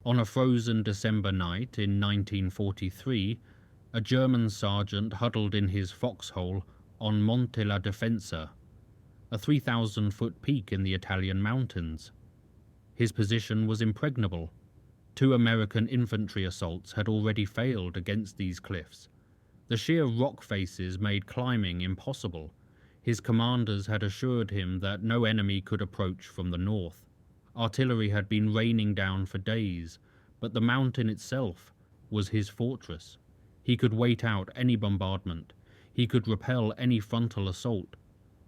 On a frozen December night in 1943, a German sergeant huddled in his foxhole on Monte la Difensa, a 3,000-foot peak in the Italian mountains. His position was impregnable. 2 American infantry assaults had already failed against these cliffs. The sheer rock faces made climbing impossible. His commanders had assured him that no enemy could approach from the north. Artillery had been raining down for days, but the mountain itself was his fortress. He could wait out any bombardment. He could repel any frontal assault.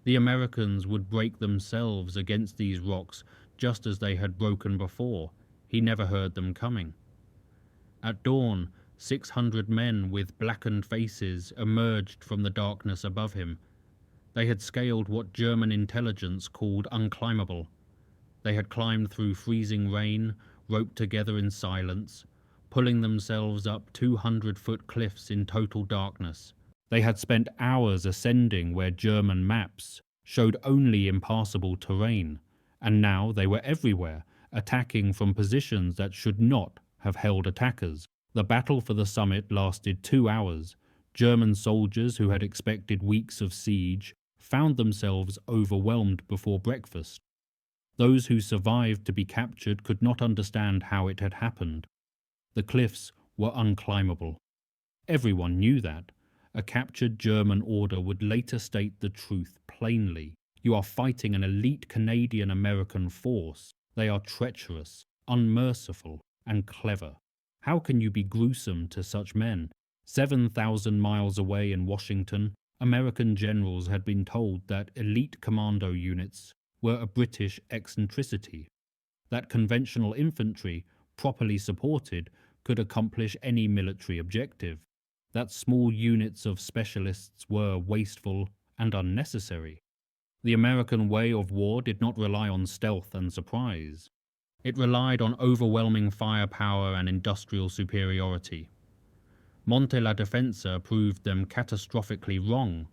The Americans would break themselves against these rocks just as they had broken before. He never heard them coming. At dawn, 600 men with blackened faces emerged from the darkness above him. They had scaled what German intelligence called unclimbable. They had climbed through freezing rain, roped together in silence, pulling themselves up 200-foot cliffs in total darkness. They had spent hours ascending where German maps showed only impassable terrain, and now they were everywhere, attacking from positions that should not have held attackers. The battle for the summit lasted 2 hours. German soldiers who had expected weeks of siege found themselves overwhelmed before breakfast. Those who survived to be captured could not understand how it had happened. The cliffs were unclimbable. Everyone knew that. A captured German order would later state the truth plainly. You are fighting an elite Canadian-American force. They are treacherous, unmerciful, and clever. How can you be gruesome to such men? 7,000 miles away in Washington, American generals had been told that elite commando units were a British eccentricity, that conventional infantry, properly supported, could accomplish any military objective, that small units of specialists were wasteful and unnecessary. The American way of war did not rely on stealth and surprise. It relied on overwhelming firepower and industrial superiority. Monte la Difensa proved them catastrophically wrong.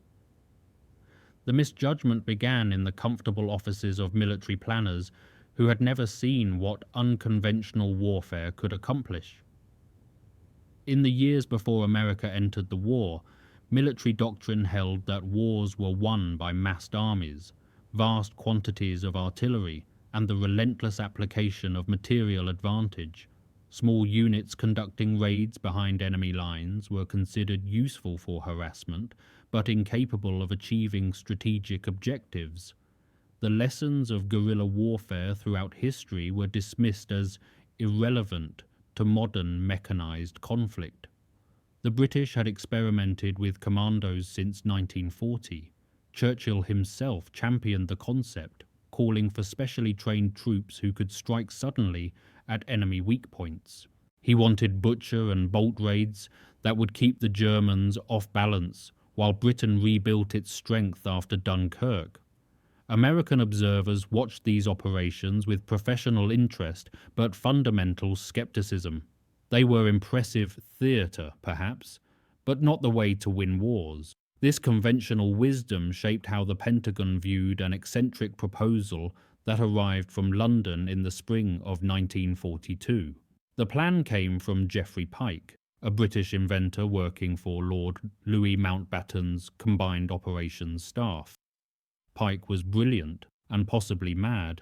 The misjudgment began in the comfortable offices of military planners who had never seen what unconventional warfare could accomplish. In the years before America entered the war, military doctrine held that wars were won by massed armies, vast quantities of artillery, and the relentless application of material advantage. Small units conducting raids behind enemy lines were considered useful for harassment, but incapable of achieving strategic objectives. The lessons of guerrilla warfare throughout history were dismissed as irrelevant to modern mechanized conflict. The British had experimented with commandos since 1940. Churchill himself championed the concept, calling for specially trained troops who could strike suddenly at enemy weak points. He wanted butcher and bolt raids that would keep the Germans off balance while Britain rebuilt its strength after Dunkirk. American observers watched these operations with professional interest but fundamental skepticism. They were impressive theatre, perhaps, but not the way to win wars. This conventional wisdom shaped how the Pentagon viewed an eccentric proposal that arrived from London in the spring of 1942. The plan came from Geoffrey Pike, a British inventor working for Lord Louis Mountbatten's Combined Operations Staff. Pike was brilliant and possibly mad.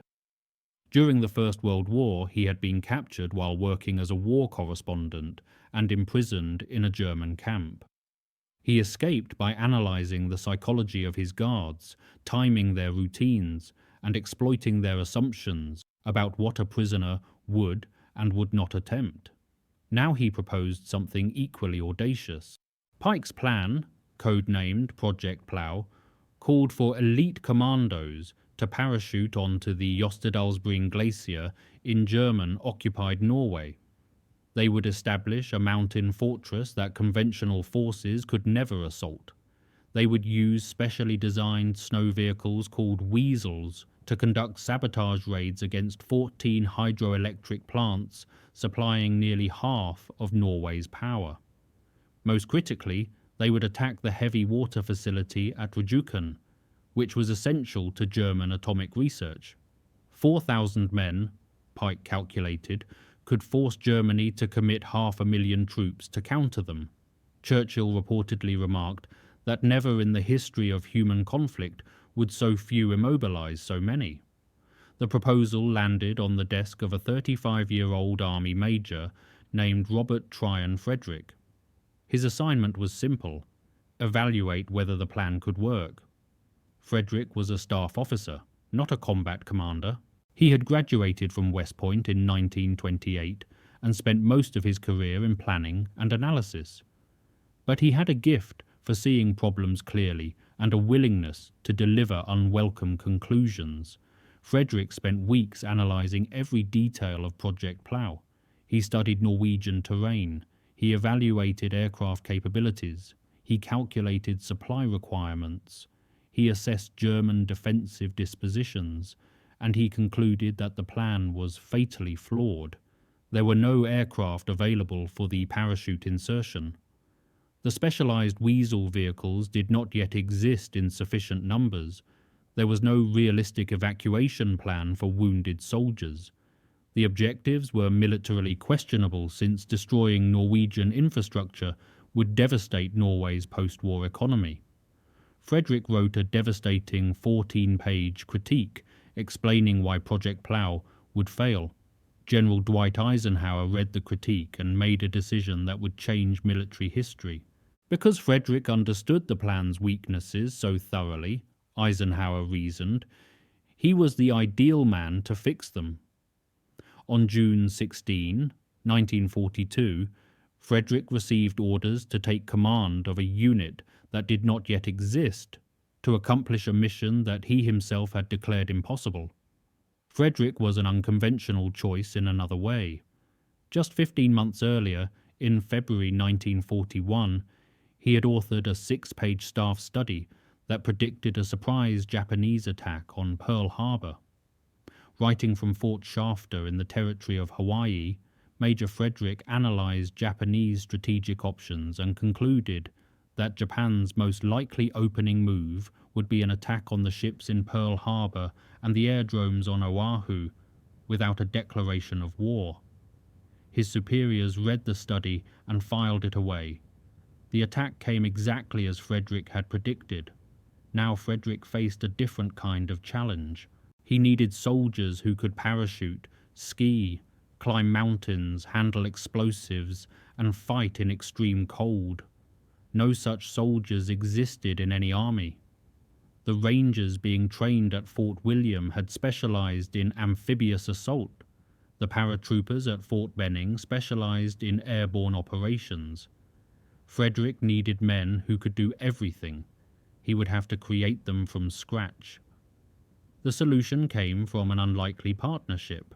During the First World War, he had been captured while working as a war correspondent and imprisoned in a German camp. He escaped by analyzing the psychology of his guards, timing their routines, and exploiting their assumptions about what a prisoner would and would not attempt. Now he proposed something equally audacious. Pike's plan, codenamed Project Plough, called for elite commandos to parachute onto the Jostedalsbreen Glacier in German-occupied Norway. They would establish a mountain fortress that conventional forces could never assault. They would use specially designed snow vehicles called weasels to conduct sabotage raids against 14 hydroelectric plants supplying nearly half of Norway's power. Most critically, they would attack the heavy water facility at Rjukan, which was essential to German atomic research. 4,000 men, Pike calculated, could force Germany to commit 500,000 troops to counter them. Churchill reportedly remarked that never in the history of human conflict would so few immobilize so many. The proposal landed on the desk of a 35-year-old army major named Robert Frederick. His assignment was simple: evaluate whether the plan could work. Frederick was a staff officer, not a combat commander. He had graduated from West Point in 1928 and spent most of his career in planning and analysis. But he had a gift for seeing problems clearly and a willingness to deliver unwelcome conclusions. Frederick spent weeks analysing every detail of Project Plough. He studied Norwegian terrain. He evaluated aircraft capabilities. He calculated supply requirements. He assessed German defensive dispositions, and he concluded that the plan was fatally flawed. There were no aircraft available for the parachute insertion. The specialized Weasel vehicles did not yet exist in sufficient numbers. There was no realistic evacuation plan for wounded soldiers. The objectives were militarily questionable, since destroying Norwegian infrastructure would devastate Norway's post-war economy. Frederick wrote a devastating 14-page critique explaining why Project Plough would fail. General Dwight Eisenhower read the critique and made a decision that would change military history. Because Frederick understood the plan's weaknesses so thoroughly, Eisenhower reasoned, he was the ideal man to fix them. On June 16, 1942, Frederick received orders to take command of a unit that did not yet exist, to accomplish a mission that he himself had declared impossible. Frederick was an unconventional choice in another way. Just 15 months earlier, in February 1941, he had authored a 6-page staff study that predicted a surprise Japanese attack on Pearl Harbor. Writing from Fort Shafter in the territory of Hawaii, Major Frederick analyzed Japanese strategic options and concluded that Japan's most likely opening move would be an attack on the ships in Pearl Harbor and the airdromes on Oahu without a declaration of war. His superiors read the study and filed it away. The attack came exactly as Frederick had predicted. Now Frederick faced a different kind of challenge. He needed soldiers who could parachute, ski, climb mountains, handle explosives, and fight in extreme cold. No such soldiers existed in any army. The Rangers being trained at Fort William had specialized in amphibious assault. The paratroopers at Fort Benning specialized in airborne operations. Frederick needed men who could do everything. He would have to create them from scratch. The solution came from an unlikely partnership.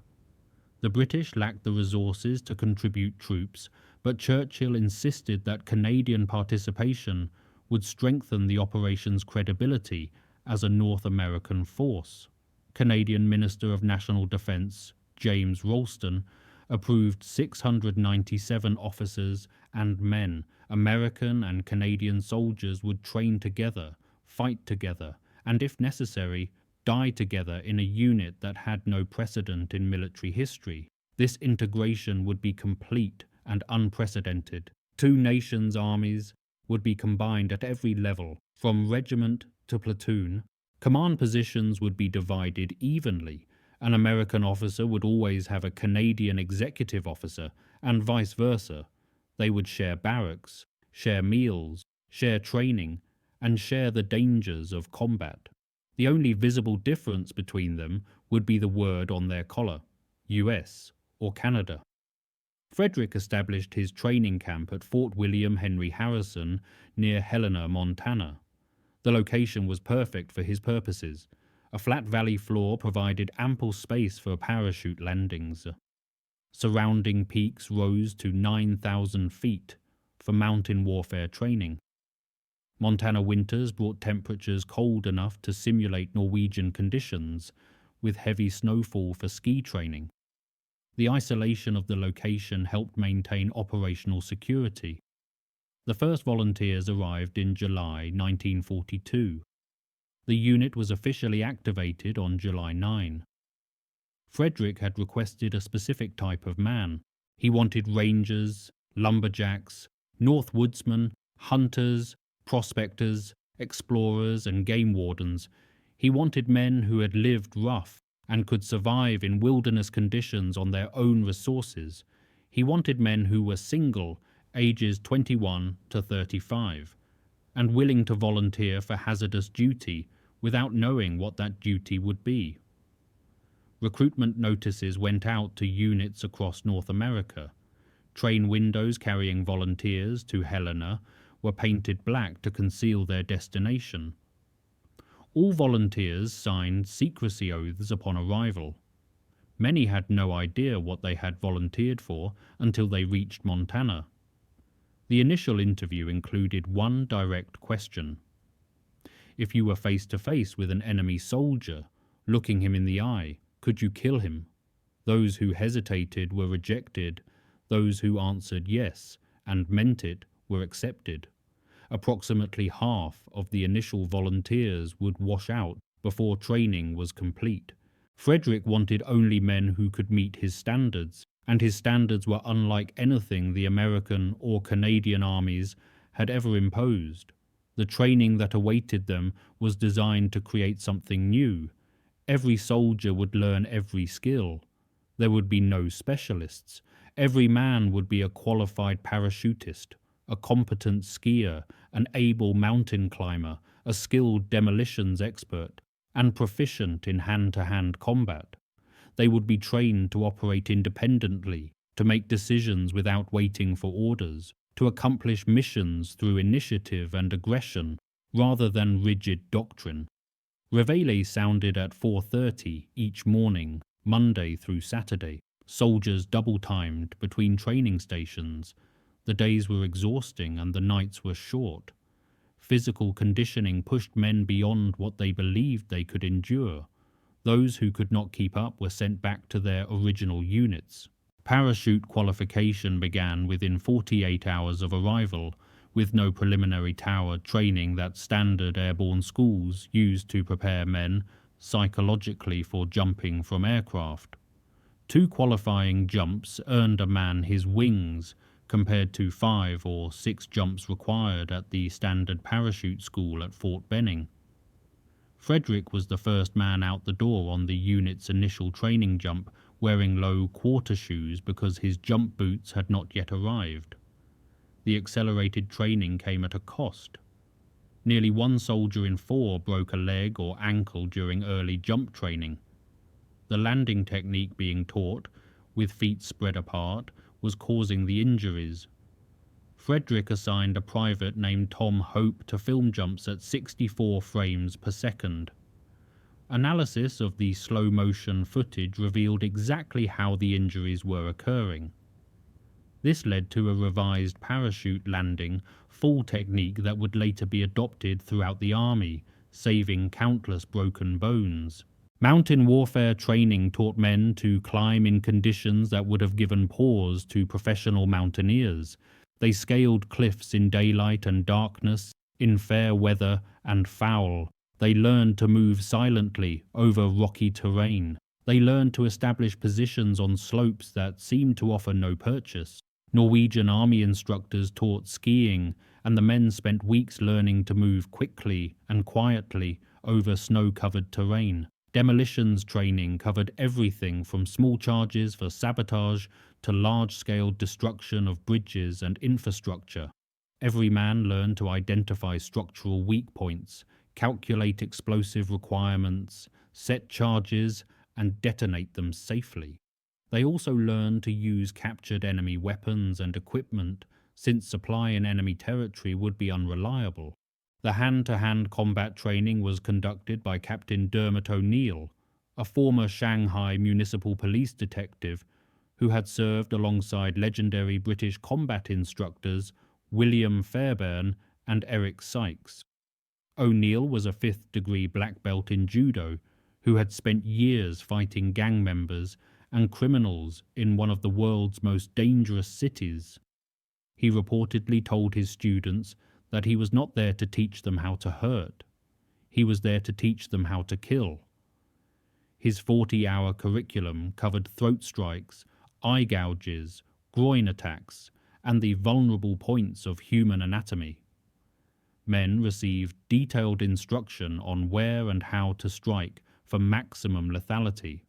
The British lacked the resources to contribute troops, but Churchill insisted that Canadian participation would strengthen the operation's credibility as a North American force. Canadian Minister of National Defence James Ralston approved 697 officers and men. American and Canadian soldiers would train together, fight together, and if necessary, die together in a unit that had no precedent in military history. This integration would be complete and unprecedented. Two nations' armies would be combined at every level, from regiment to platoon. Command positions would be divided evenly. An American officer would always have a Canadian executive officer, and vice versa. They would share barracks, share meals, share training, and share the dangers of combat. The only visible difference between them would be the word on their collar, US or Canada. Frederick established his training camp at Fort William Henry Harrison near Helena, Montana. The location was perfect for his purposes. A flat valley floor provided ample space for parachute landings. Surrounding peaks rose to 9,000 feet for mountain warfare training. Montana winters brought temperatures cold enough to simulate Norwegian conditions, with heavy snowfall for ski training. The isolation of the location helped maintain operational security. The first volunteers arrived in July 1942. The unit was officially activated on July 9. Frederick had requested a specific type of man, He wanted rangers, lumberjacks, north woodsmen, hunters, prospectors, explorers, and game wardens. He wanted men who had lived rough and could survive in wilderness conditions on their own resources. He wanted men who were single, ages 21 to 35, and willing to volunteer for hazardous duty without knowing what that duty would be. Recruitment notices went out to units across North America. Train windows carrying volunteers to Helena were painted black to conceal their destination. All volunteers signed secrecy oaths upon arrival. Many had no idea what they had volunteered for until they reached Montana. The initial interview included one direct question. If you were face to face with an enemy soldier, looking him in the eye, could you kill him? Those who hesitated were rejected. Those who answered yes and meant it were accepted. Approximately half of the initial volunteers would wash out before training was complete. Frederick wanted only men who could meet his standards, and his standards were unlike anything the American or Canadian armies had ever imposed. The training that awaited them was designed to create something new. Every soldier would learn every skill. There would be no specialists. Every man would be a qualified parachutist, a competent skier, an able mountain climber, a skilled demolitions expert, and proficient in hand-to-hand combat. They would be trained to operate independently, to make decisions without waiting for orders, to accomplish missions through initiative and aggression rather than rigid doctrine. Reveille sounded at 4:30 each morning, Monday through Saturday. Soldiers double-timed between training stations. The days were exhausting and the nights were short. Physical conditioning pushed men beyond what they believed they could endure. Those who could not keep up were sent back to their original units. Parachute qualification began within 48 hours of arrival, with no preliminary tower training that standard airborne schools used to prepare men psychologically for jumping from aircraft. 2 qualifying jumps earned a man his wings, compared to 5 or 6 jumps required at the standard parachute school at Fort Benning. Frederick was the first man out the door on the unit's initial training jump, wearing low quarter shoes because his jump boots had not yet arrived. The accelerated training came at a cost. Nearly 1 soldier in 4 broke a leg or ankle during early jump training. The landing technique being taught, with feet spread apart, was causing the injuries. Frederick assigned a private named Tom Hope to film jumps at 64 frames per second. Analysis of the slow-motion footage revealed exactly how the injuries were occurring. This led to a revised parachute landing full technique that would later be adopted throughout the Army, saving countless broken bones. Mountain warfare training taught men to climb in conditions that would have given pause to professional mountaineers. They scaled cliffs in daylight and darkness, in fair weather and foul. They learned to move silently over rocky terrain. They learned to establish positions on slopes that seemed to offer no purchase. Norwegian army instructors taught skiing, and the men spent weeks learning to move quickly and quietly over snow-covered terrain. Demolitions training covered everything from small charges for sabotage to large-scale destruction of bridges and infrastructure. Every man learned to identify structural weak points, calculate explosive requirements, set charges, and detonate them safely. They also learned to use captured enemy weapons and equipment, since supply in enemy territory would be unreliable. The hand-to-hand combat training was conducted by Captain Dermot O'Neill, a former Shanghai Municipal Police detective who had served alongside legendary British combat instructors William Fairbairn and Eric Sykes. O'Neill was a 5th-degree black belt in judo who had spent years fighting gang members and criminals in one of the world's most dangerous cities. He reportedly told his students that he was not there to teach them how to hurt. He was there to teach them how to kill. His 40-hour curriculum covered throat strikes, eye gouges, groin attacks, and the vulnerable points of human anatomy. Men received detailed instruction on where and how to strike for maximum lethality.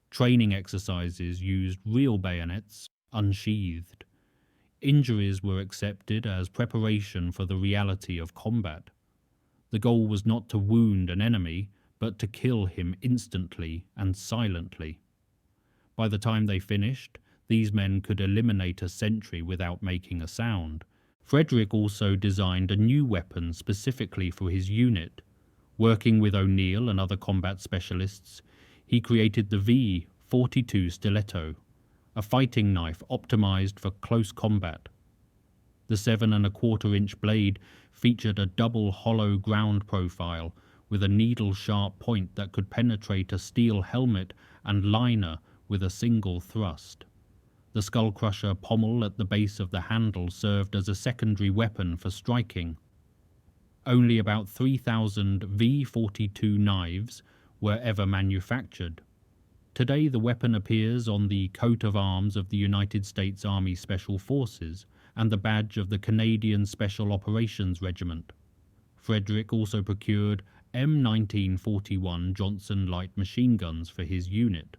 Training exercises used real bayonets, unsheathed. Injuries were accepted as preparation for the reality of combat. The goal was not to wound an enemy, but to kill him instantly and silently. By the time they finished, these men could eliminate a sentry without making a sound. Frederick also designed a new weapon specifically for his unit. Working with O'Neill and other combat specialists, he created the V-42 Stiletto, a fighting knife optimized for close combat. The 7¼ inch blade featured a double hollow ground profile with a needle-sharp point that could penetrate a steel helmet and liner with a single thrust. The skull-crusher pommel at the base of the handle served as a secondary weapon for striking. Only about 3,000 V-42 knives were ever manufactured. Today the weapon appears on the coat of arms of the United States Army Special Forces and the badge of the Canadian Special Operations Regiment. Frederick also procured M1941 Johnson light machine guns for his unit.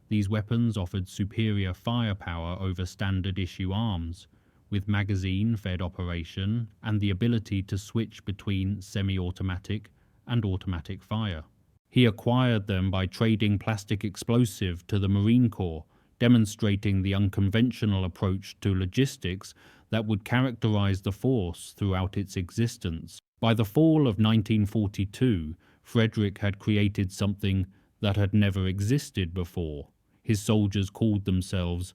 These weapons offered superior firepower over standard-issue arms, with magazine-fed operation and the ability to switch between semi-automatic and automatic fire. He acquired them by trading plastic explosive to the Marine Corps, demonstrating the unconventional approach to logistics that would characterize the force throughout its existence. By the fall of 1942, Frederick had created something that had never existed before. His soldiers called themselves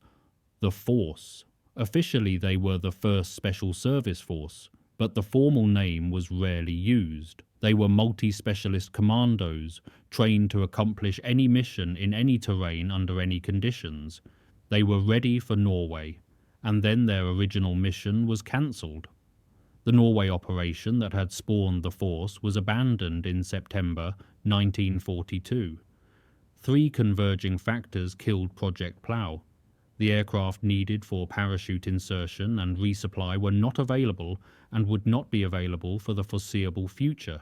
the Force. Officially, they were the 1st Special Service Force, but the formal name was rarely used. They were multi-specialist commandos, trained to accomplish any mission in any terrain under any conditions. They were ready for Norway, and then their original mission was cancelled. The Norway operation that had spawned the force was abandoned in September 1942. 3 converging factors killed Project Plough. The aircraft needed for parachute insertion and resupply were not available and would not be available for the foreseeable future.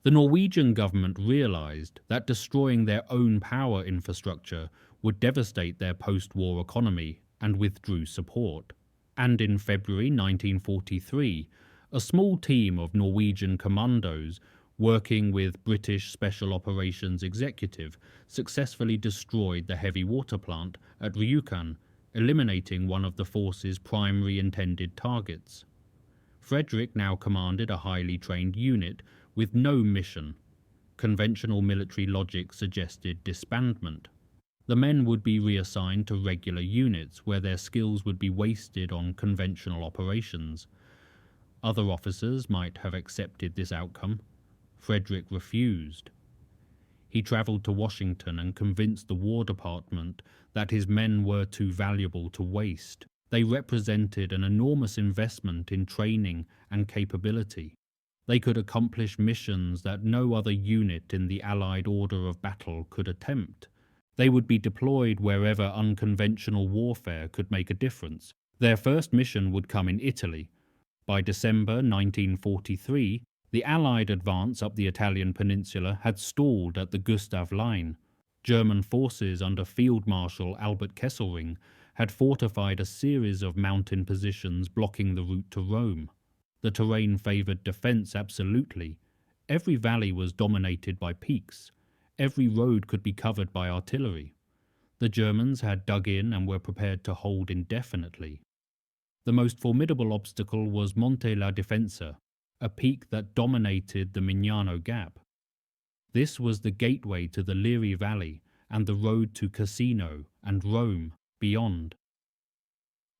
The Norwegian government realized that destroying their own power infrastructure would devastate their post-war economy and withdrew support. And in February 1943, a small team of Norwegian commandos working with British Special Operations Executive successfully destroyed the heavy water plant at Rjukan, eliminating one of the force's primary intended targets. Frederick now commanded a highly trained unit with no mission. Conventional military logic suggested disbandment. The men would be reassigned to regular units where their skills would be wasted on conventional operations. Other officers might have accepted this outcome. Frederick refused. He traveled to Washington and convinced the War Department that his men were too valuable to waste. They represented an enormous investment in training and capability. They could accomplish missions that no other unit in the Allied order of battle could attempt. They would be deployed wherever unconventional warfare could make a difference. Their first mission would come in Italy. By December 1943, the Allied advance up the Italian peninsula had stalled at the Gustav Line. German forces under Field Marshal Albert Kesselring had fortified a series of mountain positions blocking the route to Rome. The terrain favoured defence absolutely. Every valley was dominated by peaks. Every road could be covered by artillery. The Germans had dug in and were prepared to hold indefinitely. The most formidable obstacle was Monte la Difensa, a peak that dominated the Mignano Gap. This was the gateway to the Liri Valley and the road to Cassino and Rome beyond.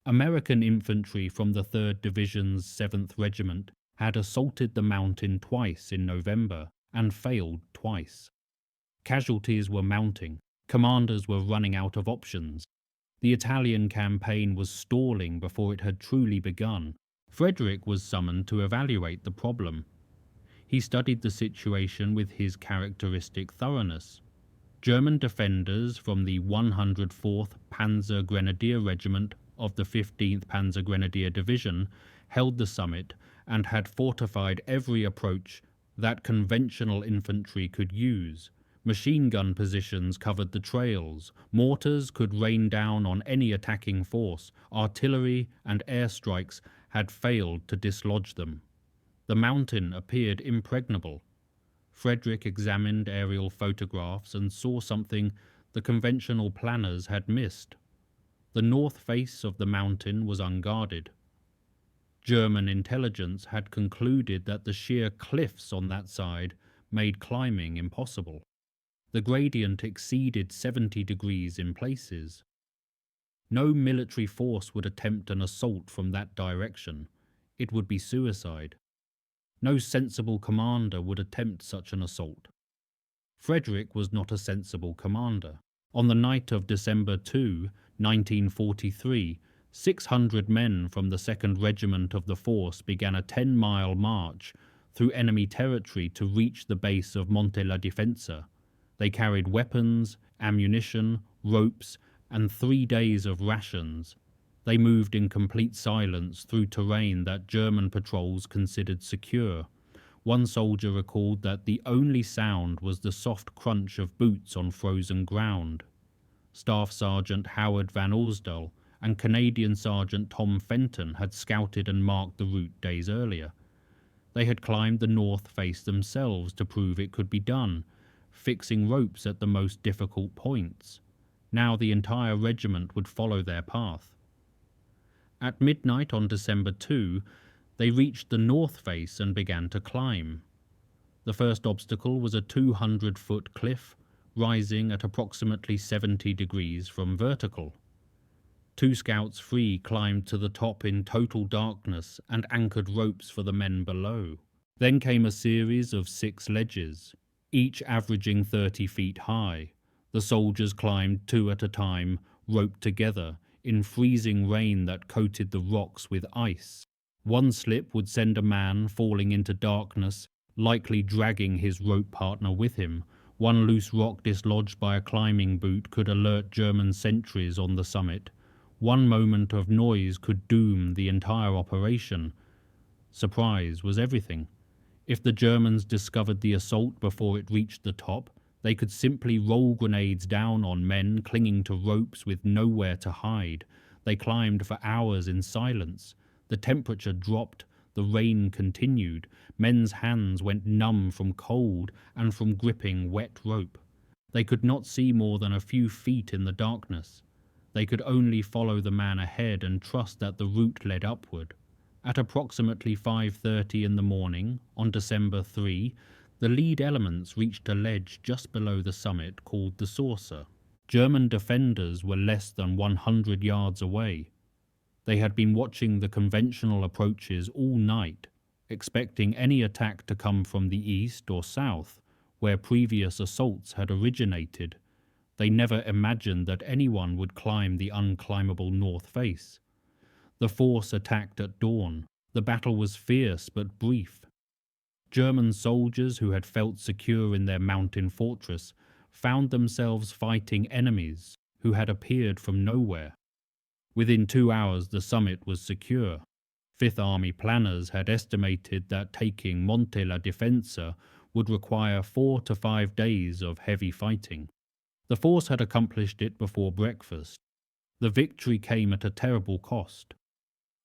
American infantry from the 3rd Division's 7th Regiment had assaulted the mountain twice in November and failed twice. Casualties were mounting. Commanders were running out of options. The Italian campaign was stalling before it had truly begun. Frederick was summoned to evaluate the problem. He studied the situation with his characteristic thoroughness. German defenders from the 104th Panzer Grenadier Regiment of the 15th Panzer Grenadier Division held the summit and had fortified every approach that conventional infantry could use. Machine gun positions covered the trails, mortars could rain down on any attacking force, artillery and airstrikes had failed to dislodge them. The mountain appeared impregnable. Frederick examined aerial photographs and saw something the conventional planners had missed. The north face of the mountain was unguarded. German intelligence had concluded that the sheer cliffs on that side made climbing impossible. The gradient exceeded 70 degrees in places. No military force would attempt an assault from that direction. It would be suicide. No sensible commander would attempt such an assault. Frederick was not a sensible commander. On the night of December 2, 1943, 600 men from the 2nd Regiment of the force began a 10-mile march through enemy territory to reach the base of Monte la Difensa. They carried weapons, ammunition, ropes, and 3 days of rations. They moved in complete silence through terrain that German patrols considered secure. One soldier recalled that the only sound was the soft crunch of boots on frozen ground. Staff Sergeant Howard Van Orsdal and Canadian Sergeant Tom Fenton had scouted and marked the route days earlier. They had climbed the north face themselves to prove it could be done, fixing ropes at the most difficult points. Now the entire regiment would follow their path. At midnight on December 2, they reached the north face and began to climb. The first obstacle was a 200-foot cliff, rising at approximately 70 degrees from vertical. 2 scouts free climbed to the top in total darkness and anchored ropes for the men below. Then came a series of 6 ledges, each averaging 30 feet high. The soldiers climbed 2 at a time, roped together, in freezing rain that coated the rocks with ice. One slip would send a man falling into darkness, likely dragging his rope partner with him. One loose rock dislodged by a climbing boot could alert German sentries on the summit. One moment of noise could doom the entire operation. Surprise was everything. If the Germans discovered the assault before it reached the top, they could simply roll grenades down on men clinging to ropes with nowhere to hide. They climbed for hours in silence. The temperature dropped, the rain continued. Men's hands went numb from cold and from gripping wet rope. They could not see more than a few feet in the darkness. They could only follow the man ahead and trust that the route led upward. At approximately 5:30 in the morning, on December 3, the lead elements reached a ledge just below the summit called the Saucer. German defenders were less than 100 yards away. They had been watching the conventional approaches all night, expecting any attack to come from the east or south, where previous assaults had originated. They never imagined that anyone would climb the unclimbable north face. The force attacked at dawn. The battle was fierce but brief. German soldiers who had felt secure in their mountain fortress found themselves fighting enemies who had appeared from nowhere. Within 2 hours the summit was secure. Fifth Army planners had estimated that taking Monte la Difensa would require 4 to 5 days of heavy fighting. The force had accomplished it before breakfast. The victory came at a terrible cost.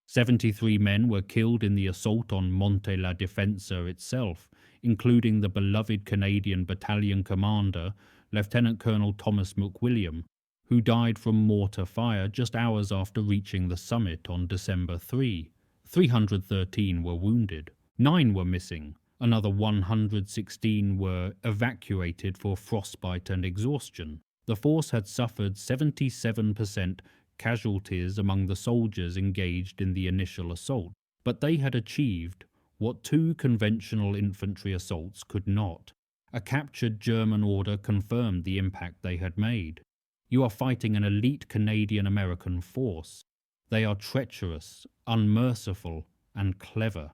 73 men were killed in the assault on Monte la Difensa itself, including the beloved Canadian battalion commander, Lieutenant Colonel Thomas McWilliam, who died from mortar fire just hours after reaching the summit on December 3. 313 were wounded. 9 were missing. Another 116 were evacuated for frostbite and exhaustion. The force had suffered 77% casualties among the soldiers engaged in the initial assault, but they had achieved what 2 conventional infantry assaults could not. A captured German order confirmed the impact they had made. You are fighting an elite Canadian-American force. They are treacherous, unmerciful, and clever.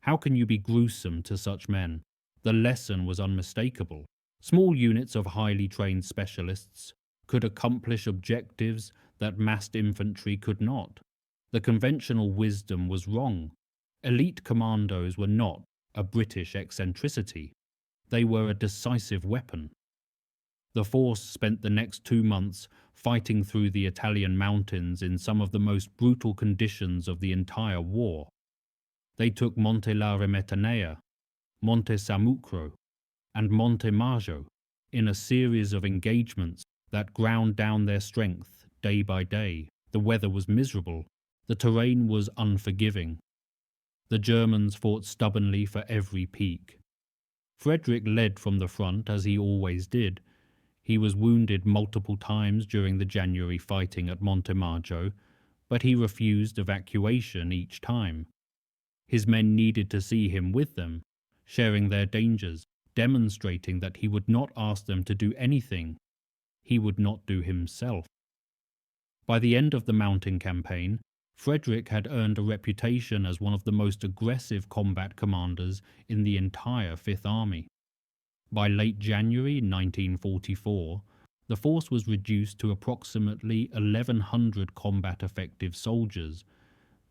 How can you be gruesome to such men? The lesson was unmistakable. Small units of highly trained specialists could accomplish objectives that massed infantry could not. The conventional wisdom was wrong. Elite commandos were not a British eccentricity. They were a decisive weapon. The force spent the next 2 months fighting through the Italian mountains in some of the most brutal conditions of the entire war. They took Monte la Difensa, Monte Sammucro, and Monte Maggio in a series of engagements that ground down their strength day by day. The weather was miserable. The terrain was unforgiving. The Germans fought stubbornly for every peak. Frederick led from the front as he always did. He was wounded multiple times during the January fighting at Monte Maggio, but he refused evacuation each time. His men needed to see him with them, sharing their dangers, demonstrating that he would not ask them to do anything he would not do himself. By the end of the mountain campaign, Frederick had earned a reputation as one of the most aggressive combat commanders in the entire Fifth Army. By late January 1944, the force was reduced to approximately 1,100 combat-effective soldiers.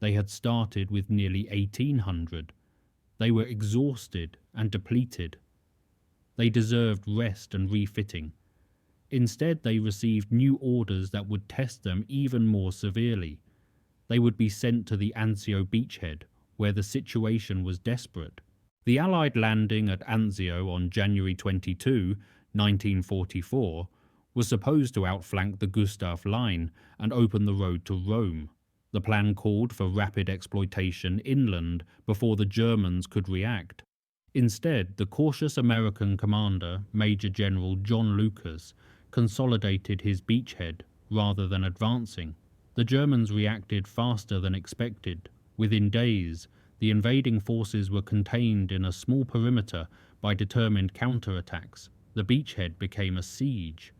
They had started with nearly 1,800. They were exhausted and depleted. They deserved rest and refitting. Instead, they received new orders that would test them even more severely. They would be sent to the Anzio beachhead, where the situation was desperate. The Allied landing at Anzio on January 22, 1944, was supposed to outflank the Gustav Line and open the road to Rome. The plan called for rapid exploitation inland before the Germans could react. Instead, the cautious American commander, Major General John Lucas, consolidated his beachhead rather than advancing. The Germans reacted faster than expected. Within days, the invading forces were contained in a small perimeter by determined counterattacks. The beachhead became a siege.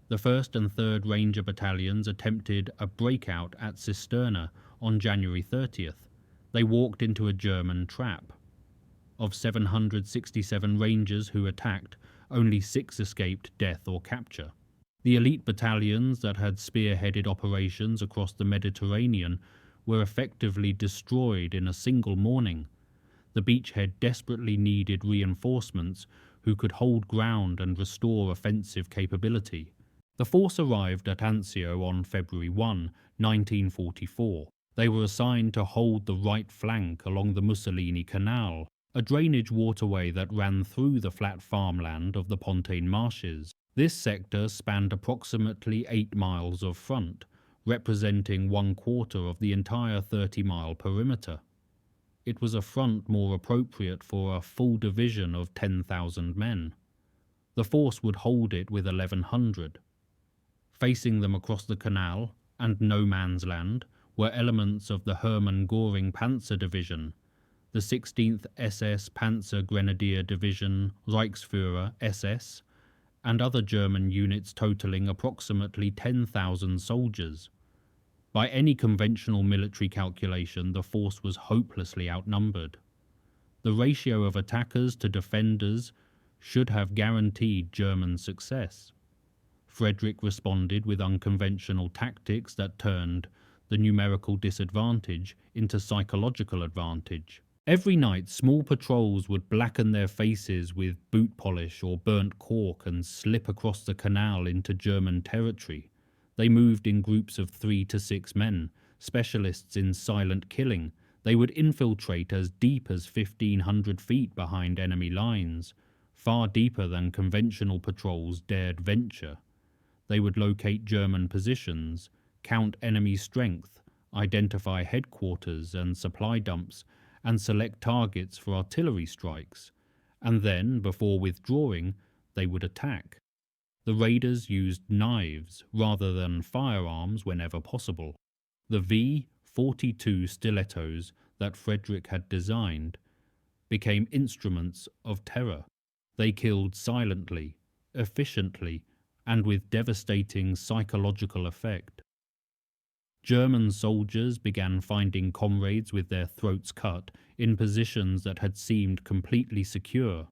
The 1st and 3rd Ranger Battalions attempted a breakout at Cisterna on January 30th. They walked into a German trap. Of 767 Rangers who attacked, only 6 escaped death or capture. The elite battalions that had spearheaded operations across the Mediterranean were effectively destroyed in a single morning. The beachhead desperately needed reinforcements who could hold ground and restore offensive capability. The force arrived at Anzio on February 1, 1944. They were assigned to hold the right flank along the Mussolini Canal, a drainage waterway that ran through the flat farmland of the Pontine Marshes. This sector spanned approximately 8 miles of front, representing 1/4 of the entire 30-mile perimeter. It was a front more appropriate for a full division of 10,000 men. The force would hold it with 1,100. Facing them across the canal and no man's land were elements of the Hermann Göring Panzer Division, the 16th SS Panzer Grenadier Division Reichsführer SS, and other German units totaling approximately 10,000 soldiers. By any conventional military calculation, the force was hopelessly outnumbered. The ratio of attackers to defenders should have guaranteed German success. Frederick responded with unconventional tactics that turned the numerical disadvantage into psychological advantage. Every night, small patrols would blacken their faces with boot polish or burnt cork and slip across the canal into German territory. They moved in groups of 3 to 6 men, specialists in silent killing. They would infiltrate as deep as 1,500 feet behind enemy lines, far deeper than conventional patrols dared venture. They would locate German positions, count enemy strength, identify headquarters and supply dumps, and select targets for artillery strikes, and then, before withdrawing, they would attack. The raiders used knives rather than firearms whenever possible. The V-42 stilettos that Frederick had designed became instruments of terror. They killed silently, efficiently, and with devastating psychological effect. German soldiers began finding comrades with their throats cut in positions that had seemed completely secure.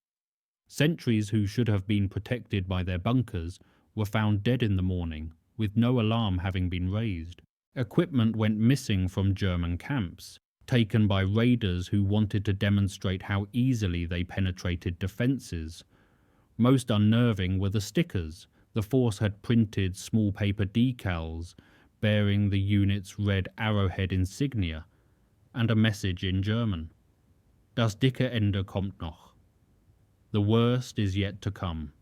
Sentries who should have been protected by their bunkers were found dead in the morning, with no alarm having been raised. Equipment went missing from German camps, taken by raiders who wanted to demonstrate how easily they penetrated defences. Most unnerving were the stickers. The force had printed small paper decals bearing the unit's red arrowhead insignia and a message in German. Das dicke Ende kommt noch. The worst is yet to come.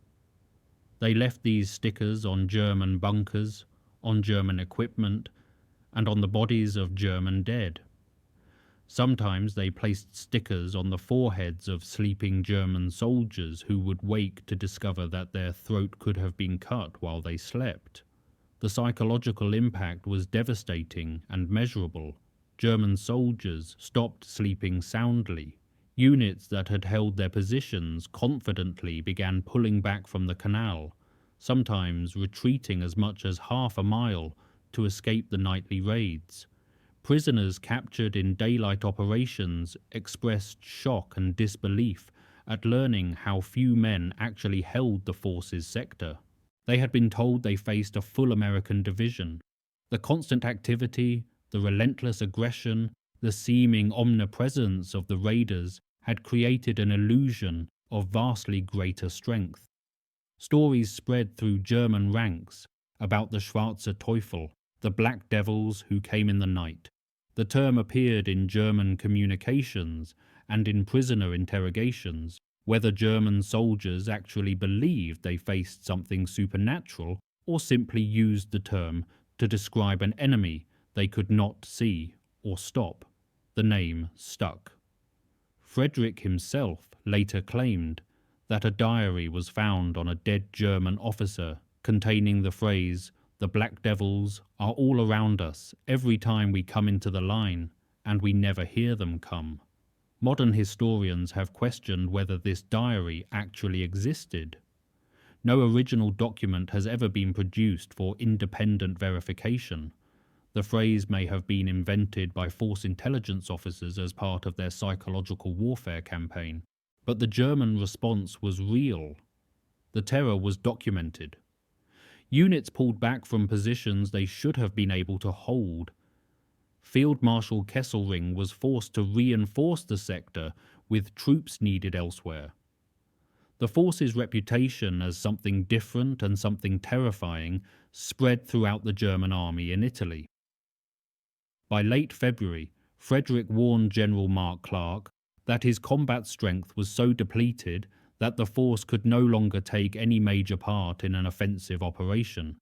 They left these stickers on German bunkers, on German equipment, and on the bodies of German dead. Sometimes they placed stickers on the foreheads of sleeping German soldiers who would wake to discover that their throat could have been cut while they slept. The psychological impact was devastating and measurable. German soldiers stopped sleeping soundly. Units that had held their positions confidently began pulling back from the canal, sometimes retreating as much as half a mile to escape the nightly raids. Prisoners captured in daylight operations expressed shock and disbelief at learning how few men actually held the force's sector. They had been told they faced a full American division. The constant activity, the relentless aggression, the seeming omnipresence of the raiders had created an illusion of vastly greater strength. Stories spread through German ranks about the Schwarze Teufel, the Black Devils who came in the night. The term appeared in German communications and in prisoner interrogations. Whether German soldiers actually believed they faced something supernatural or simply used the term to describe an enemy they could not see or stop, the name stuck. Frederick himself later claimed that a diary was found on a dead German officer containing the phrase, "The Black Devils are all around us every time we come into the line, and we never hear them come." Modern historians have questioned whether this diary actually existed. No original document has ever been produced for independent verification. The phrase may have been invented by force intelligence officers as part of their psychological warfare campaign, but the German response was real. The terror was documented. Units pulled back from positions they should have been able to hold. Field Marshal Kesselring was forced to reinforce the sector with troops needed elsewhere. The force's reputation as something different and something terrifying spread throughout the German army in Italy. By late February, Frederick warned General Mark Clark that his combat strength was so depleted that the force could no longer take any major part in an offensive operation.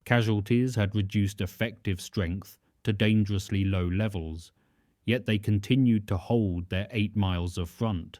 Casualties had reduced effective strength to dangerously low levels, yet they continued to hold their 8 miles of front.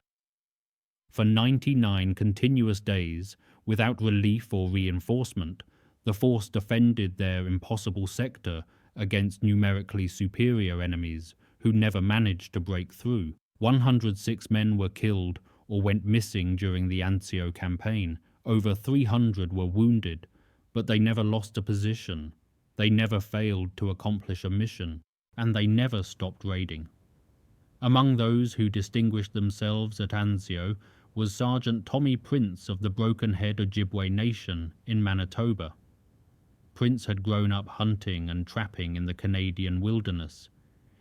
For 99 continuous days, without relief or reinforcement, the force defended their impossible sector against numerically superior enemies who never managed to break through. 106 men were killed or went missing during the Anzio campaign. Over 300 were wounded, but they never lost a position. They never failed to accomplish a mission, and they never stopped raiding. Among those who distinguished themselves at Anzio was Sergeant Tommy Prince of the Broken Head Ojibwe Nation in Manitoba. Prince had grown up hunting and trapping in the Canadian wilderness.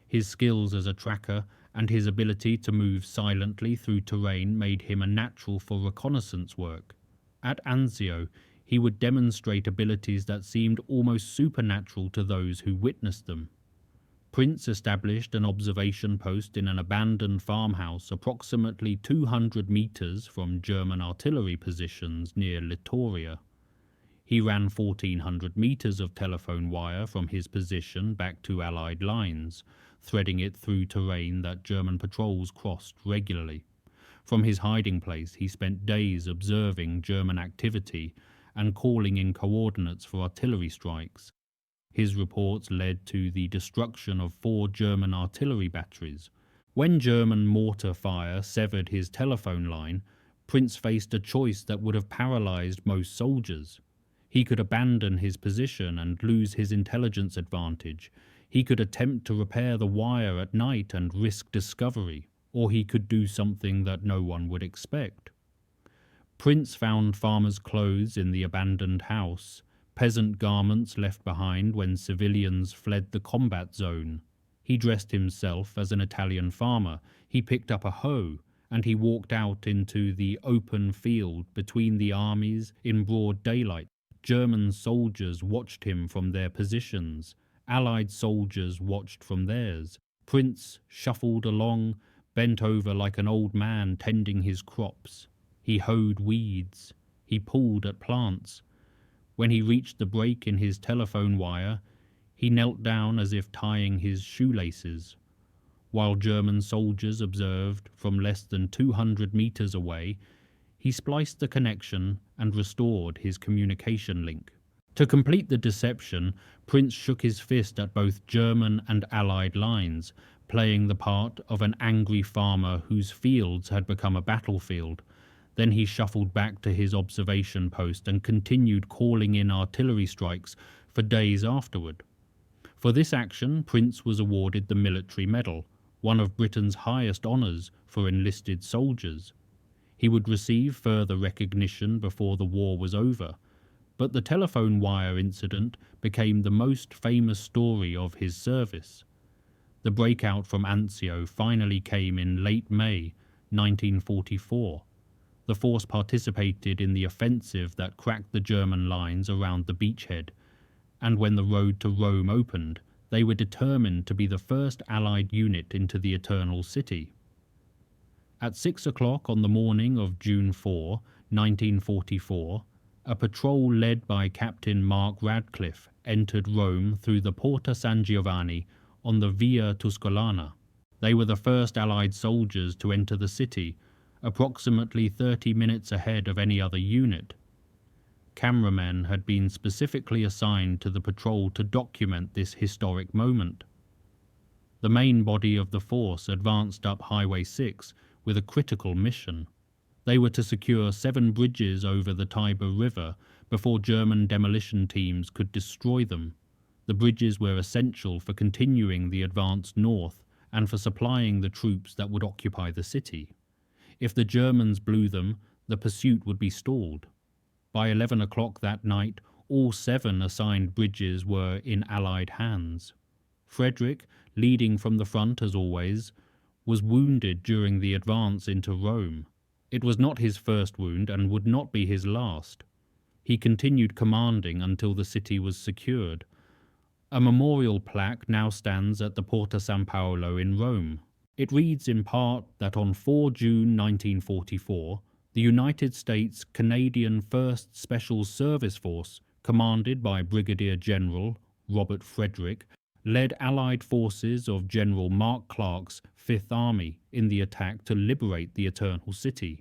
His skills as a tracker and his ability to move silently through terrain made him a natural for reconnaissance work. At Anzio, he would demonstrate abilities that seemed almost supernatural to those who witnessed them. Prince established an observation post in an abandoned farmhouse approximately 200 meters from German artillery positions near Litoria. He ran 1,400 meters of telephone wire from his position back to Allied lines, threading it through terrain that German patrols crossed regularly. From his hiding place, he spent days observing German activity and calling in coordinates for artillery strikes. His reports led to the destruction of 4 German artillery batteries. When German mortar fire severed his telephone line, Prince faced a choice that would have paralyzed most soldiers. He could abandon his position and lose his intelligence advantage. He could attempt to repair the wire at night and risk discovery, or he could do something that no one would expect. Prince found farmers' clothes in the abandoned house, peasant garments left behind when civilians fled the combat zone. He dressed himself as an Italian farmer. He picked up a hoe, and he walked out into the open field between the armies in broad daylight. German soldiers watched him from their positions. Allied soldiers watched from theirs. Prince shuffled along, bent over like an old man tending his crops. He hoed weeds. He pulled at plants. When he reached the break in his telephone wire, he knelt down as if tying his shoelaces. While German soldiers observed from less than 200 meters away, he spliced the connection and restored his communication link. To complete the deception, Prince shook his fist at both German and Allied lines, playing the part of an angry farmer whose fields had become a battlefield. Then he shuffled back to his observation post and continued calling in artillery strikes for days afterward. For this action, Prince was awarded the Military Medal, one of Britain's highest honours for enlisted soldiers. He would receive further recognition before the war was over, but the telephone wire incident became the most famous story of his service. The breakout from Anzio finally came in late May 1944. The force participated in the offensive that cracked the German lines around the beachhead, and when the road to Rome opened, they were determined to be the first Allied unit into the Eternal City. At 6 o'clock on the morning of June 4, 1944, a patrol led by Captain Mark Radcliffe entered Rome through the Porta San Giovanni on the Via Tuscolana. They were the first Allied soldiers to enter the city, approximately 30 minutes ahead of any other unit. Cameramen had been specifically assigned to the patrol to document this historic moment. The main body of the force advanced up Highway 6 with a critical mission. They were to secure 7 bridges over the Tiber River before German demolition teams could destroy them. The bridges were essential for continuing the advance north and for supplying the troops that would occupy the city. If the Germans blew them, the pursuit would be stalled. By 11 o'clock that night, all 7 assigned bridges were in Allied hands. Frederick, leading from the front as always, was wounded during the advance into Rome. It was not his first wound and would not be his last. He continued commanding until the city was secured. A memorial plaque now stands at the Porta San Paolo in Rome. It reads in part that on 4 June 1944, the United States Canadian 1st Special Service Force, commanded by Brigadier General Robert Frederick, led Allied forces of General Mark Clark's 5th Army in the attack to liberate the Eternal City.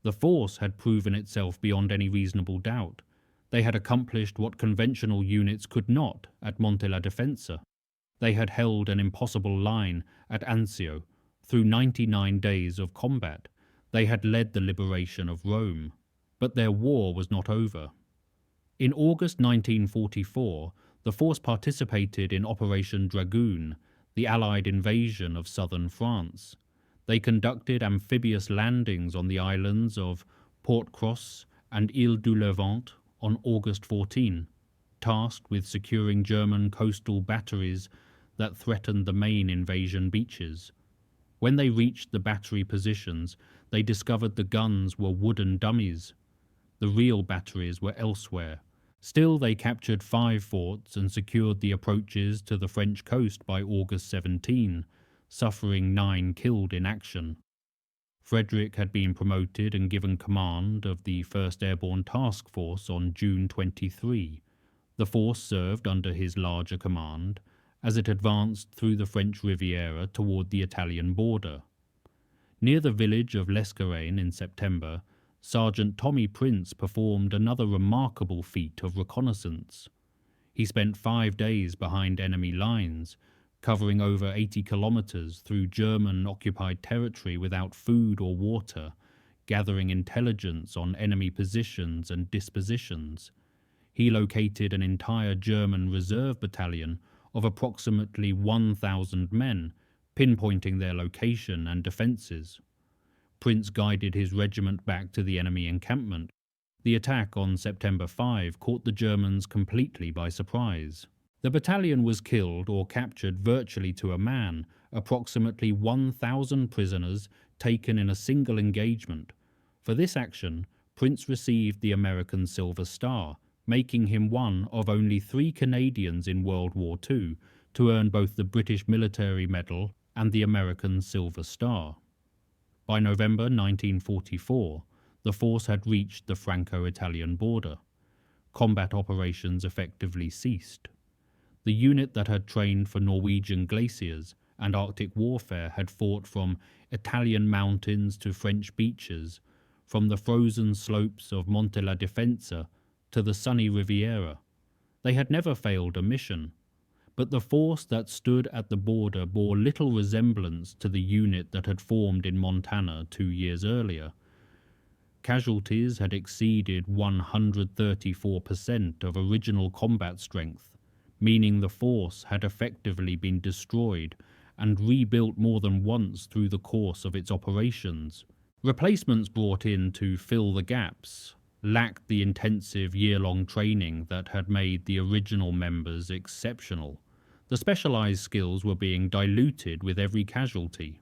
The force had proven itself beyond any reasonable doubt. They had accomplished what conventional units could not at Monte la Difensa. They had held an impossible line at Anzio through 99 days of combat. They had led the liberation of Rome. But their war was not over. In August 1944, the force participated in Operation Dragoon, the Allied invasion of southern France. They conducted amphibious landings on the islands of Port-Cross and Ile-du-Levant on August 14, tasked with securing German coastal batteries that threatened the main invasion beaches. When they reached the battery positions, they discovered the guns were wooden dummies. The real batteries were elsewhere. Still, they captured 5 forts and secured the approaches to the French coast by August 17, suffering 9 killed in action. Frederick had been promoted and given command of the 1st Airborne Task Force on June 23. The force served under his larger command as it advanced through the French Riviera toward the Italian border. Near the village of Lescarane in September, Sergeant Tommy Prince performed another remarkable feat of reconnaissance. He spent 5 days behind enemy lines, covering over 80 kilometers through German-occupied territory without food or water, gathering intelligence on enemy positions and dispositions. He located an entire German reserve battalion of approximately 1,000 men, pinpointing their location and defences. Prince guided his regiment back to the enemy encampment. The attack on September 5 caught the Germans completely by surprise. The battalion was killed or captured virtually to a man, approximately 1,000 prisoners taken in a single engagement. For this action, Prince received the American Silver Star, making him one of only 3 Canadians in World War II to earn both the British Military Medal and the American Silver Star. By November 1944, the force had reached the Franco-Italian border. Combat operations effectively ceased. The unit that had trained for Norwegian glaciers and Arctic warfare had fought from Italian mountains to French beaches, from the frozen slopes of Monte la Difensa to the sunny Riviera. They had never failed a mission, but the force that stood at the border bore little resemblance to the unit that had formed in Montana 2 years earlier. Casualties had exceeded 134% of original combat strength, meaning the force had effectively been destroyed and rebuilt more than once through the course of its operations. Replacements brought in to fill the gaps lacked the intensive year-long training that had made the original members exceptional. The specialized skills were being diluted with every casualty.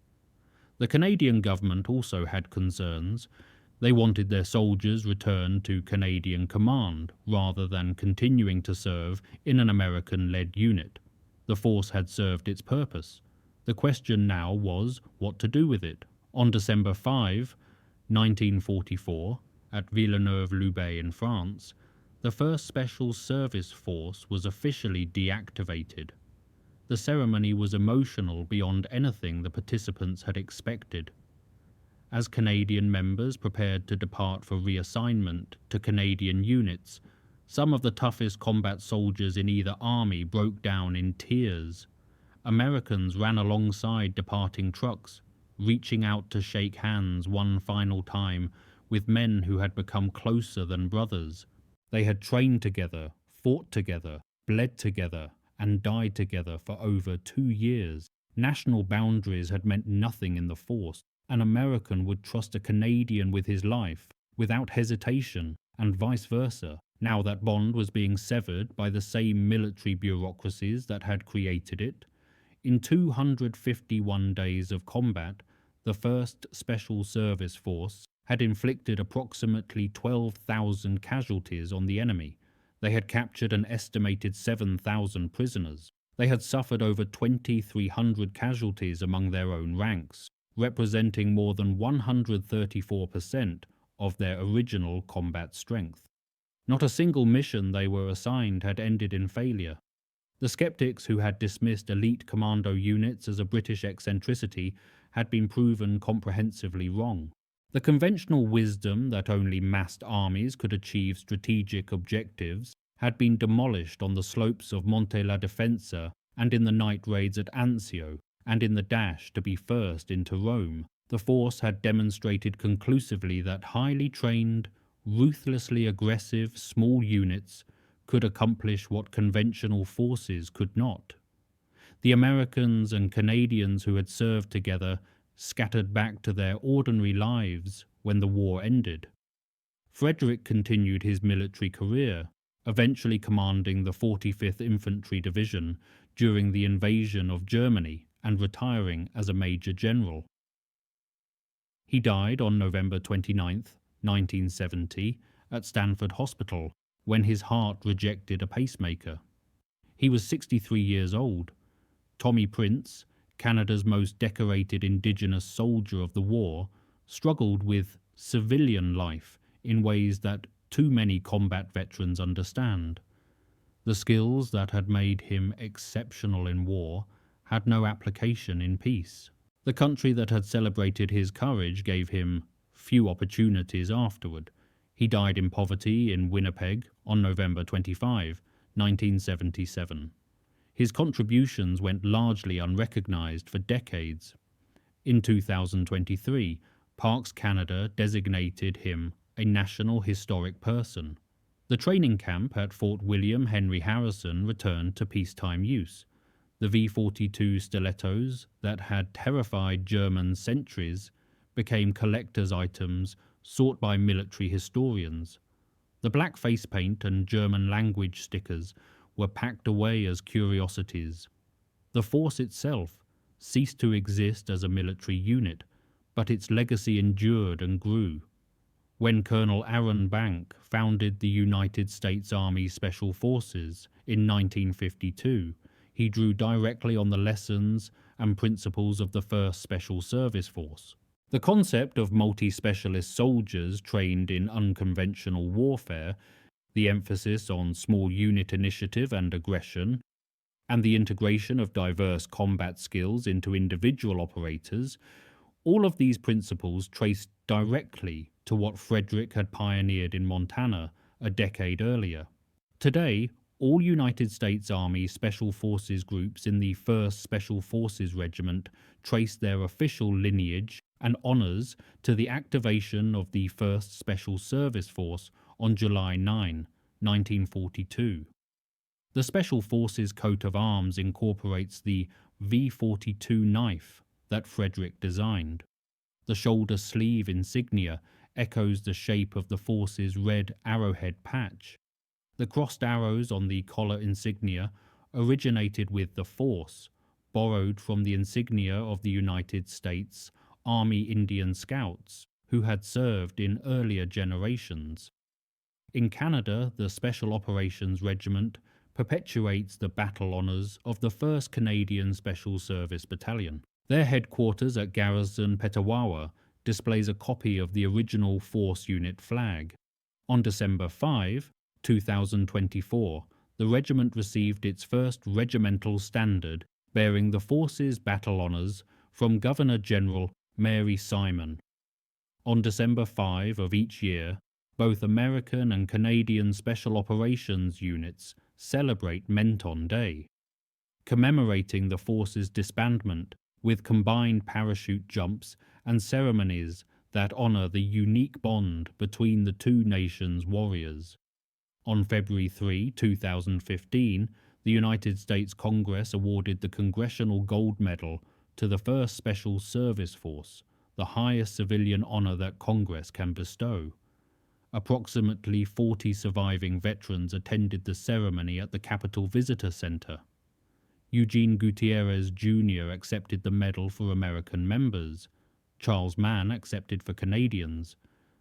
The Canadian government also had concerns. They wanted their soldiers returned to Canadian command rather than continuing to serve in an American-led unit. The force had served its purpose. The question now was what to do with it. On December 5, 1944, at Villeneuve-Loubet in France, the 1st Special Service Force was officially deactivated. The ceremony was emotional beyond anything the participants had expected. As Canadian members prepared to depart for reassignment to Canadian units, some of the toughest combat soldiers in either army broke down in tears. Americans ran alongside departing trucks, reaching out to shake hands one final time with men who had become closer than brothers. They had trained together, fought together, bled together, and died together for over 2 years. National boundaries had meant nothing in the force. An American would trust a Canadian with his life, without hesitation, and vice versa. Now that bond was being severed by the same military bureaucracies that had created it. In 251 days of combat, the 1st Special Service Force had inflicted approximately 12,000 casualties on the enemy. They had captured an estimated 7,000 prisoners. They had suffered over 2,300 casualties among their own ranks, representing more than 134% of their original combat strength. Not a single mission they were assigned had ended in failure. The skeptics who had dismissed elite commando units as a British eccentricity had been proven comprehensively wrong. The conventional wisdom that only massed armies could achieve strategic objectives had been demolished on the slopes of Monte la Difensa and in the night raids at Anzio, and in the dash to be first into Rome. The force had demonstrated conclusively that highly trained, ruthlessly aggressive small units could accomplish what conventional forces could not. The Americans and Canadians who had served together scattered back to their ordinary lives when the war ended. Frederick continued his military career, eventually commanding the 45th Infantry Division during the invasion of Germany and retiring as a Major General. He died on November 29, 1970, at Stanford Hospital when his heart rejected a pacemaker. He was 63 years old. Tommy Prince, Canada's most decorated Indigenous soldier of the war, struggled with civilian life in ways that too many combat veterans understand. The skills that had made him exceptional in war had no application in peace. The country that had celebrated his courage gave him few opportunities afterward. He died in poverty in Winnipeg on November 25, 1977. His contributions went largely unrecognized for decades. In 2023, Parks Canada designated him a National Historic Person. The training camp at Fort William Henry Harrison returned to peacetime use. The V-42 stilettos that had terrified German sentries became collector's items sought by military historians. The black face paint and German language stickers were packed away as curiosities. The force itself ceased to exist as a military unit, but its legacy endured and grew. When Colonel Aaron Bank founded the United States Army Special Forces in 1952, he drew directly on the lessons and principles of the 1st Special Service Force. The concept of multi-specialist soldiers trained in unconventional warfare, the emphasis on small unit initiative and aggression, and the integration of diverse combat skills into individual operators, all of these principles traced directly to what Frederick had pioneered in Montana a decade earlier. Today, all United States Army Special Forces groups in the 1st Special Forces Regiment trace their official lineage and honors to the activation of the 1st Special Service Force on July 9, 1942. The Special Forces coat of arms incorporates the V-42 knife that Frederick designed. The shoulder sleeve insignia echoes the shape of the force's red arrowhead patch. The crossed arrows on the collar insignia originated with the Force, borrowed from the insignia of the United States Army Indian Scouts, who had served in earlier generations. In Canada, the Special Operations Regiment perpetuates the battle honours of the 1st Canadian Special Service Battalion. Their headquarters at Garrison Petawawa displays a copy of the original Force Unit flag. On December 5, 2024, the regiment received its first regimental standard bearing the Force's battle honours from Governor-General Mary Simon. On December 5 of each year, both American and Canadian Special Operations units celebrate Menton Day, commemorating the Force's disbandment with combined parachute jumps and ceremonies that honour the unique bond between the two nations' warriors. On February 3, 2015, the United States Congress awarded the Congressional Gold Medal to the 1st Special Service Force, the highest civilian honour that Congress can bestow. Approximately 40 surviving veterans attended the ceremony at the Capitol Visitor Center. Eugene Gutierrez Jr. accepted the medal for American members. Charles Mann accepted for Canadians.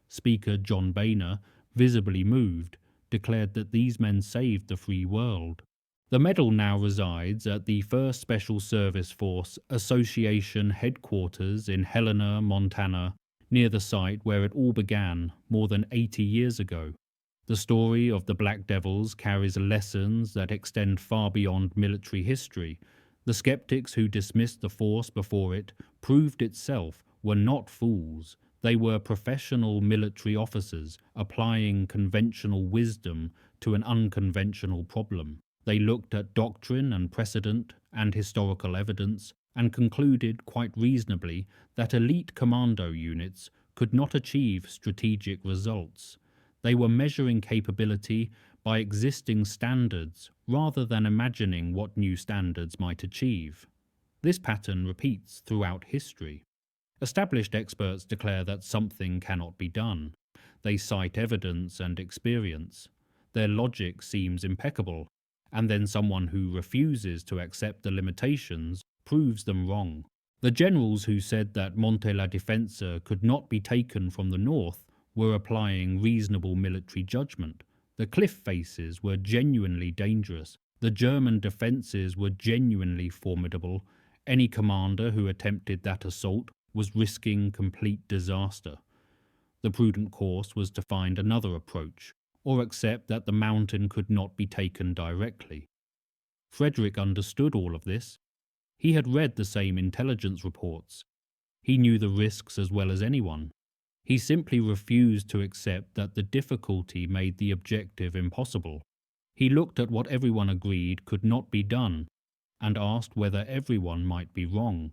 Speaker John Boehner, visibly moved, declared that these men saved the free world. The medal now resides at the 1st Special Service Force Association headquarters in Helena, Montana, near the site where it all began more than 80 years ago. The story of the Black Devils carries lessons that extend far beyond military history. The skeptics who dismissed the force before it proved itself were not fools. They were professional military officers applying conventional wisdom to an unconventional problem. They looked at doctrine and precedent and historical evidence and concluded quite reasonably that elite commando units could not achieve strategic results. They were measuring capability by existing standards rather than imagining what new standards might achieve. This pattern repeats throughout history. Established experts declare that something cannot be done. They cite evidence and experience. Their logic seems impeccable, and then someone who refuses to accept the limitations proves them wrong. The generals who said that Monte la Difensa could not be taken from the north were applying reasonable military judgment. The cliff faces were genuinely dangerous. The German defences were genuinely formidable. Any commander who attempted that assault was risking complete disaster. The prudent course was to find another approach, or accept that the mountain could not be taken directly. Frederick understood all of this. He had read the same intelligence reports. He knew the risks as well as anyone. He simply refused to accept that the difficulty made the objective impossible. He looked at what everyone agreed could not be done, and asked whether everyone might be wrong.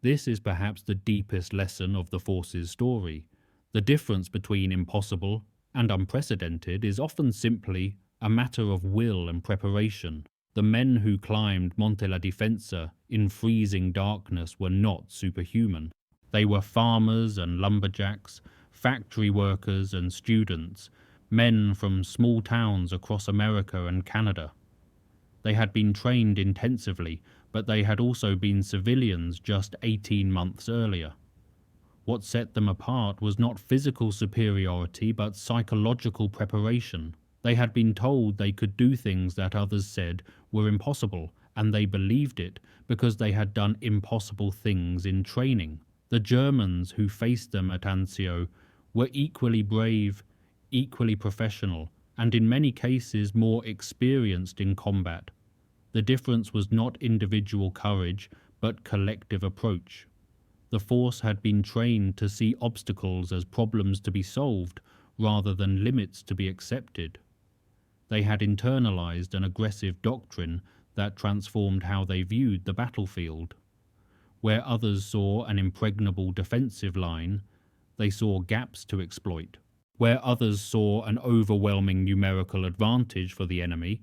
This is perhaps the deepest lesson of the Force's story. The difference between impossible and unprecedented is often simply a matter of will and preparation. The men who climbed Monte la Difensa in freezing darkness were not superhuman. They were farmers and lumberjacks, factory workers and students, men from small towns across America and Canada. They had been trained intensively, but they had also been civilians just 18 months earlier. What set them apart was not physical superiority, but psychological preparation. They had been told they could do things that others said were impossible, and they believed it because they had done impossible things in training. The Germans who faced them at Anzio were equally brave, equally professional, and in many cases more experienced in combat. The difference was not individual courage, but collective approach. The force had been trained to see obstacles as problems to be solved rather than limits to be accepted. They had internalized an aggressive doctrine that transformed how they viewed the battlefield. Where others saw an impregnable defensive line, they saw gaps to exploit. Where others saw an overwhelming numerical advantage for the enemy,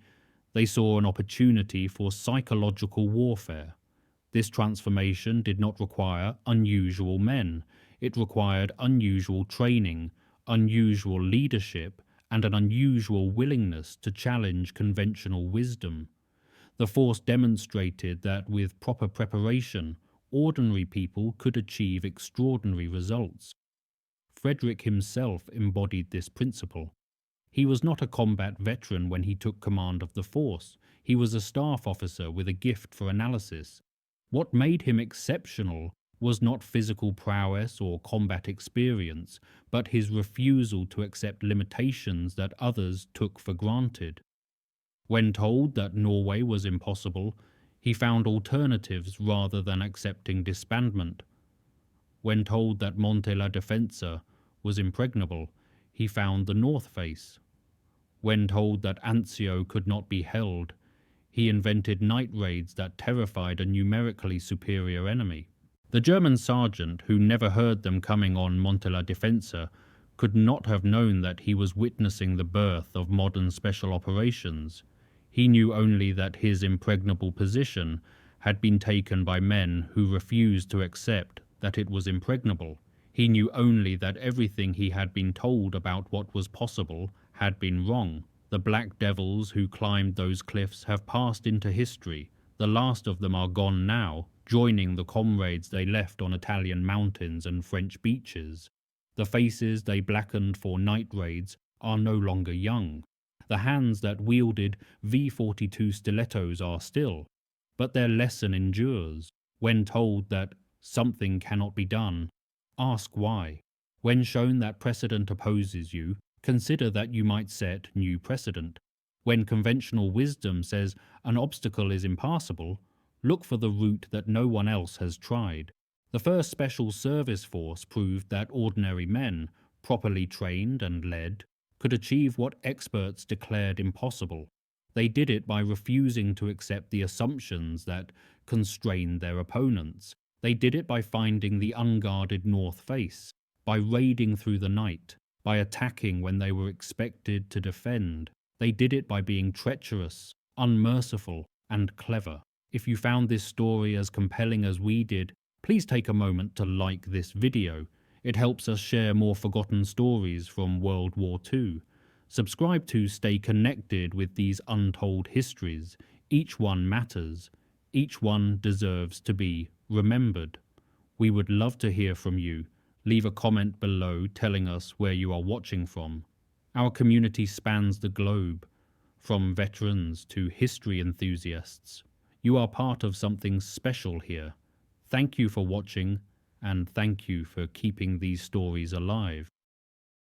they saw an opportunity for psychological warfare. This transformation did not require unusual men. It required unusual training, unusual leadership, and an unusual willingness to challenge conventional wisdom. The force demonstrated that with proper preparation, ordinary people could achieve extraordinary results. Frederick himself embodied this principle. He was not a combat veteran when he took command of the force. He was a staff officer with a gift for analysis. What made him exceptional was not physical prowess or combat experience, but his refusal to accept limitations that others took for granted. When told that Norway was impossible, he found alternatives rather than accepting disbandment. When told that Monte la Difensa was impregnable, he found the north face. When told that Anzio could not be held, he invented night raids that terrified a numerically superior enemy. The German sergeant, who never heard them coming on Monte la Difensa, could not have known that he was witnessing the birth of modern special operations. He knew only that his impregnable position had been taken by men who refused to accept that it was impregnable. He knew only that everything he had been told about what was possible had been wrong. The black devils who climbed those cliffs have passed into history. The last of them are gone now, joining the comrades they left on Italian mountains and French beaches. The faces they blackened for night raids are no longer young. The hands that wielded V-42 stilettos are still, but their lesson endures. When told that something cannot be done, ask why. When shown that precedent opposes you, consider that you might set new precedent. When conventional wisdom says an obstacle is impassable, look for the route that no one else has tried. The first Special Service Force proved that ordinary men, properly trained and led, could achieve what experts declared impossible. They did it by refusing to accept the assumptions that constrained their opponents. They did it by finding the unguarded north face, by raiding through the night, by attacking when they were expected to defend. They did it by being treacherous, unmerciful, and clever. If you found this story as compelling as we did, please take a moment to like this video. It helps us share more forgotten stories from World War II. Subscribe to stay connected with these untold histories. Each one matters. Each one deserves to be remembered. We would love to hear from you. Leave a comment below telling us where you are watching from. Our community spans the globe, from veterans to history enthusiasts. You are part of something special here. Thank you for watching, and thank you for keeping these stories alive.